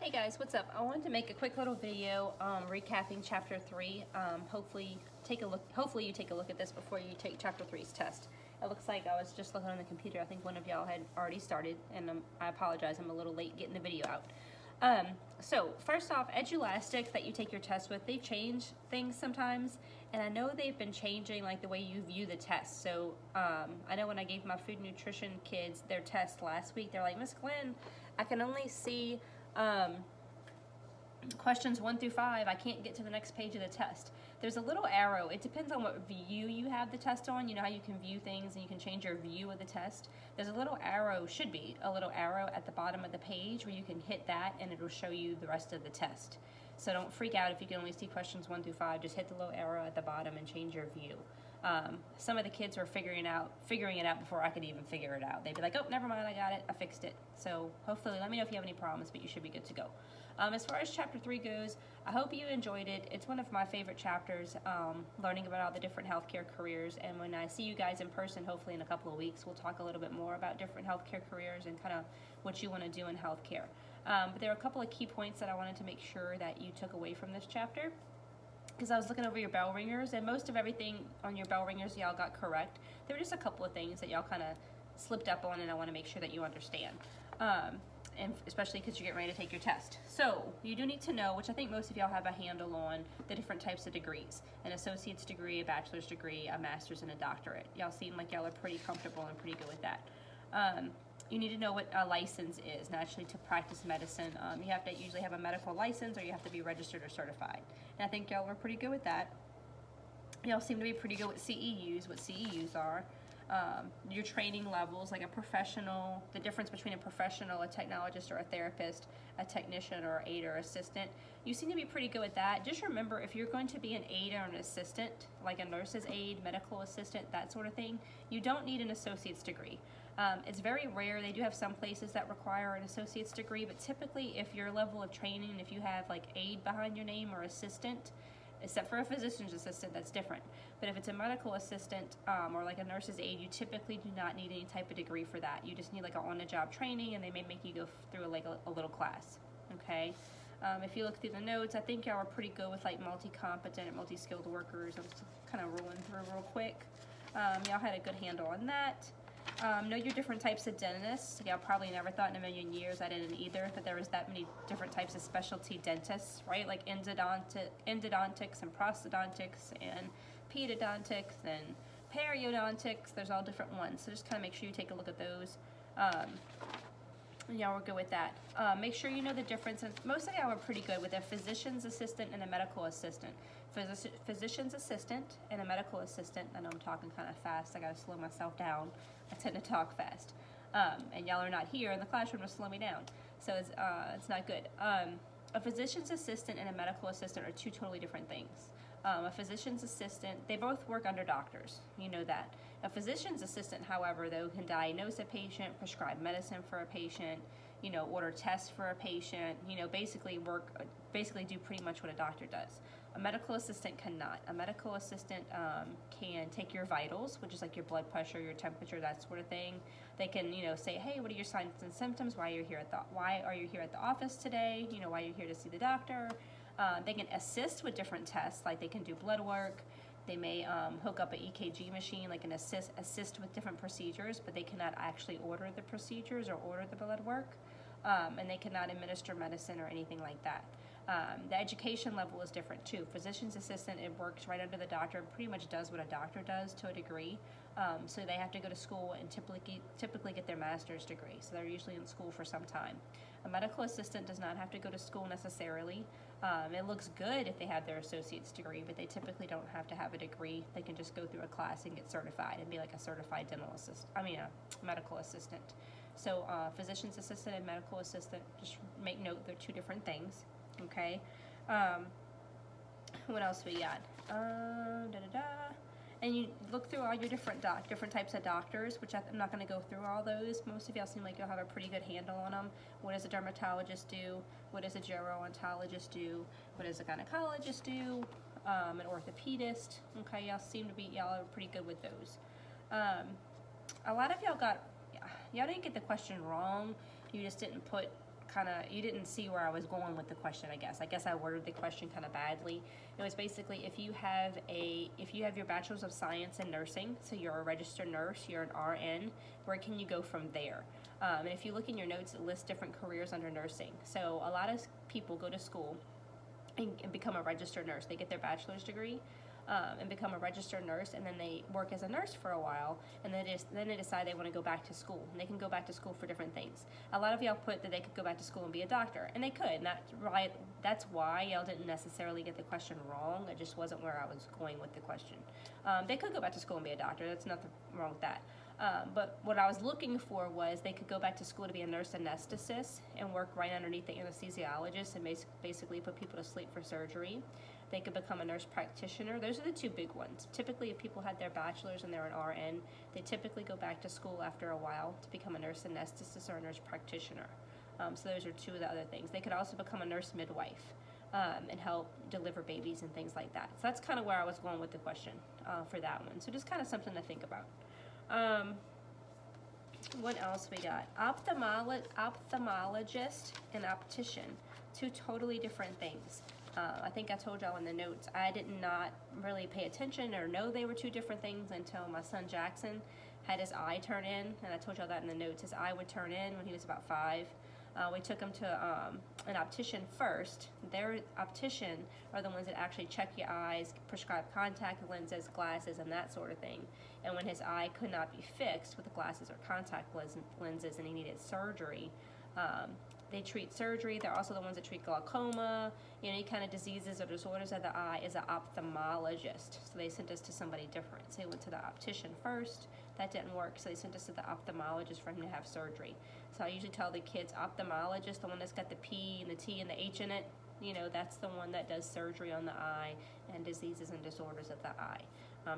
Hey guys, what's up? I wanted to make a quick little video recapping chapter 3. Hopefully you take a look at this before you take chapter 3's test. It looks like I was just looking on the computer. I think one of y'all had already started, and I apologize, I'm a little late getting the video out. So first off, Edulastic that you take your test with, they change things sometimes, and I know they've been changing like the way you view the test. So I know when I gave my food nutrition kids their test last week, they're like, Miss Glenn, I can only see questions 1 through 5. I can't get to the next page of the test. There's a little arrow. It depends on what view you have the test on. You know how you can view things and you can change your view of the test. There's a little arrow, should be a little arrow at the bottom of the page where you can hit that and it'll show you the rest of the test. So don't freak out if you can only see questions 1 through 5. Just hit the little arrow at the bottom and change your view. Some of the kids were figuring it out before I could even figure it out. They'd be like, oh, never mind, I got it, I fixed it. So hopefully, let me know if you have any problems, but you should be good to go. As far as chapter 3 goes, I hope you enjoyed it. It's one of my favorite chapters, learning about all the different healthcare careers. And when I see you guys in person, hopefully in a couple of weeks, we'll talk a little bit more about different healthcare careers and kind of what you want to do in healthcare. But there are a couple of key points that I wanted to make sure that you took away from this chapter, because I was looking over your bell ringers, and most of everything on your bell ringers y'all got correct. There were just a couple of things that y'all kind of slipped up on, and I want to make sure that you understand, and especially because you're getting ready to take your test. So you do need to know, which I think most of y'all have a handle on, the different types of degrees: an associate's degree, a bachelor's degree, a master's, and a doctorate. Y'all seem like y'all are pretty comfortable and pretty good with that. You need to know what a license is. Naturally, to practice medicine, you have to usually have a medical license, or you have to be registered or certified. And I think y'all are pretty good with that. Y'all seem to be pretty good with CEUs, what CEUs are. Your training levels, like a professional, the difference between a professional, a technologist, or a therapist, a technician, or aide or assistant. You seem to be pretty good with that. Just remember, if you're going to be an aide or an assistant, like a nurse's aide, medical assistant, that sort of thing, you don't need an associate's degree. It's very rare. They do have some places that require an associate's degree, but typically if your level of training, if you have like aide behind your name or assistant, except for a physician's assistant, that's different. But if it's a medical assistant or like a nurse's aide, you typically do not need any type of degree for that. You just need like an on-the-job training, and they may make you go through a little class, okay? If you look through the notes, I think y'all are pretty good with like multi-competent and multi-skilled workers. I'm just kind of rolling through real quick. Y'all had a good handle on that. Know your different types of dentists. Y'all probably never thought in a million years, I didn't either, that there was that many different types of specialty dentists, right? Like endodontics and prosthodontics and pedodontics and periodontics. There's all different ones. So just kind of make sure you take a look at those. Y'all were good with that. Make sure you know the difference. And most of y'all were pretty good with a physician's assistant and a medical assistant. Physician's assistant and a medical assistant. I know I'm talking kind of fast. I got to slow myself down. I tend to talk fast. And y'all are not here in the classroom to slow me down. So it's not good. A physician's assistant and a medical assistant are two totally different things. A physician's assistant, they both work under doctors. You know that. A physician's assistant, however, though, can diagnose a patient, prescribe medicine for a patient, order tests for a patient, basically do pretty much what a doctor does. A medical assistant cannot. A medical assistant can take your vitals, which is like your blood pressure, your temperature, that sort of thing. They can, say, hey, what are your signs and symptoms? Why are you here at the office today? Why are you here to see the doctor? They can assist with different tests, like they can do blood work. They may hook up an EKG machine, like an assist with different procedures, but they cannot actually order the procedures or order the blood work, and they cannot administer medicine or anything like that. The education level is different too. Physician's assistant, it works right under the doctor, pretty much does what a doctor does to a degree. So they have to go to school and typically get their master's degree. So they're usually in school for some time. A medical assistant does not have to go to school necessarily. It looks good if they have their associate's degree, but they typically don't have to have a degree. They can just go through a class and get certified and be like a certified medical assistant. So physician's assistant and medical assistant, just make note they're two different things. Okay. What else we got? And you look through all your different types of doctors, which I'm not going to go through all those. Most of y'all seem like you'll have a pretty good handle on them. What does a dermatologist do? What does a gerontologist do? What does a gynecologist do? An orthopedist. Okay, y'all are pretty good with those. A lot of y'all didn't get the question wrong. You just didn't put you didn't see where I was going with the question, I guess. I guess I worded the question kind of badly. It was basically, if you have your Bachelor's of Science in Nursing, so you're a registered nurse, you're an RN, where can you go from there? And if you look in your notes, it lists different careers under nursing. So a lot of people go to school and become a registered nurse. They get their bachelor's degree and become a registered nurse, and then they work as a nurse for a while, and then they decide they want to go back to school. And they can go back to school for different things. A lot of y'all put that they could go back to school and be a doctor, and they could. And that's why y'all didn't necessarily get the question wrong. It just wasn't where I was going with the question. They could go back to school and be a doctor. That's nothing wrong with that. But what I was looking for was they could go back to school to be a nurse anesthetist and work right underneath the anesthesiologist and basically put people to sleep for surgery. They could become a nurse practitioner. Those are the two big ones. Typically, if people had their bachelor's and they're an RN, they typically go back to school after a while to become a nurse anesthetist or a nurse practitioner. So those are two of the other things. They could also become a nurse midwife and help deliver babies and things like that. So that's kind of where I was going with the question for that one. So just kind of something to think about. What else we got? Ophthalmologist and optician, two totally different things. I think I told y'all in the notes, I did not really pay attention or know they were two different things until my son Jackson had his eye turn in, and I told y'all that in the notes. His eye would turn in when he was about 5. We took him to an optician first. Their optician are the ones that actually check your eyes, prescribe contact lenses, glasses, and that sort of thing. And when his eye could not be fixed with the glasses or contact lenses and he needed surgery, they treat surgery. They're also the ones that treat glaucoma, any kind of diseases or disorders of the eye is an ophthalmologist. So they sent us to somebody different. So they went to the optician first. That didn't work, so they sent us to the ophthalmologist for him to have surgery. So I usually tell the kids, ophthalmologist, the one that's got the P and the T and the H in it, that's the one that does surgery on the eye and diseases and disorders of the eye.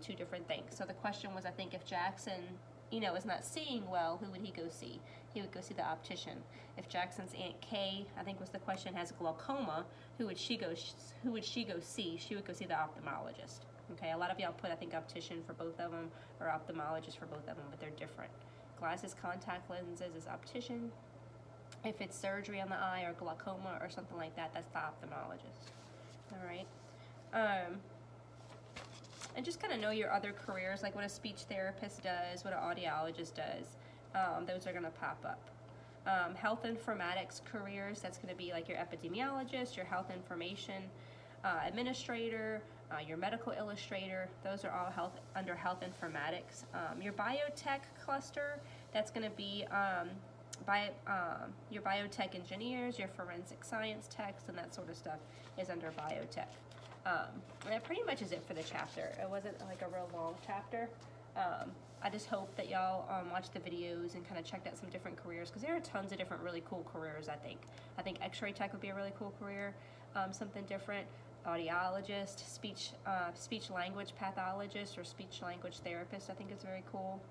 Two different things. So the question was, I think, if Jackson, is not seeing well, who would he go see? He would go see the optician. If Jackson's Aunt Kay, I think was the question, has glaucoma, who would she go see? She would go see the ophthalmologist. Okay, a lot of y'all put, I think, optician for both of them or ophthalmologist for both of them, but they're different. Glasses, contact lenses is optician. If it's surgery on the eye or glaucoma or something like that, that's the ophthalmologist. All right. And just kind of know your other careers, like what a speech therapist does, what an audiologist does. Those are going to pop up. Health informatics careers, that's going to be like your epidemiologist, your health information administrator, your medical illustrator. Those are all under health informatics. Your biotech cluster, that's going to be your biotech engineers, your forensic science techs, and that sort of stuff is under biotech. And that pretty much is it for the chapter. It wasn't like a real long chapter. I just hope that y'all watched the videos and kind of checked out some different careers, because there are tons of different really cool careers, I think. I think x-ray tech would be a really cool career, something different. Audiologist, speech language pathologist or speech language therapist, I think is very cool.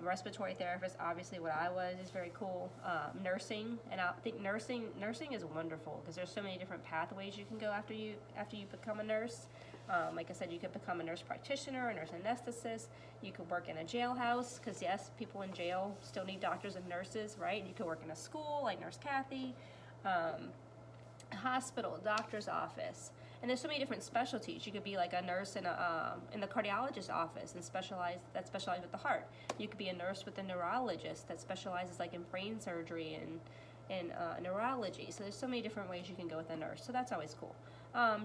Respiratory therapist, obviously what I was, is very cool. Nursing, and I think nursing is wonderful because there's so many different pathways you can go after you become a nurse. Like I said, you could become a nurse practitioner, a nurse anesthetist. You could work in a jailhouse, because yes, people in jail still need doctors and nurses, right? You could work in a school like Nurse Kathy, a hospital, doctor's office. And there's so many different specialties. You could be like a nurse in the cardiologist's office and specialize with the heart. You could be a nurse with a neurologist that specializes like in brain surgery and neurology. So there's so many different ways you can go with a nurse. So that's always cool.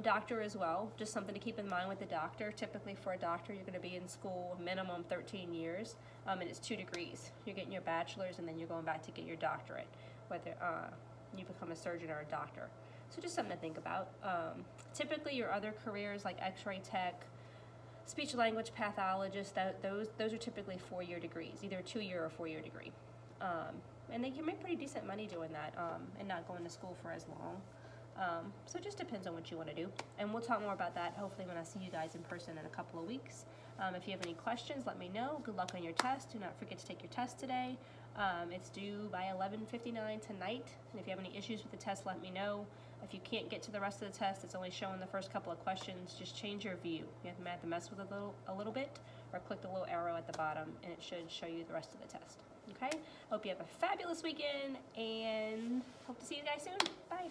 Doctor as well, just something to keep in mind with the doctor. Typically for a doctor, you're going to be in school minimum 13 years, and it's 2 degrees. You're getting your bachelor's and then you're going back to get your doctorate, whether you become a surgeon or a doctor. So just something to think about. Typically your other careers like x-ray tech, speech language pathologist, those are typically 4-year degrees, either a 2-year or 4-year degree. And they can make pretty decent money doing that and not going to school for as long. So it just depends on what you want to do. And we'll talk more about that hopefully when I see you guys in person in a couple of weeks. If you have any questions, let me know. Good luck on your test. Do not forget to take your test today. It's due by 11:59 tonight. And if you have any issues with the test, let me know. If you can't get to the rest of the test, it's only showing the first couple of questions, just change your view. You have to mess with it a little bit, or click the little arrow at the bottom, and it should show you the rest of the test. Okay? Hope you have a fabulous weekend, and hope to see you guys soon. Bye.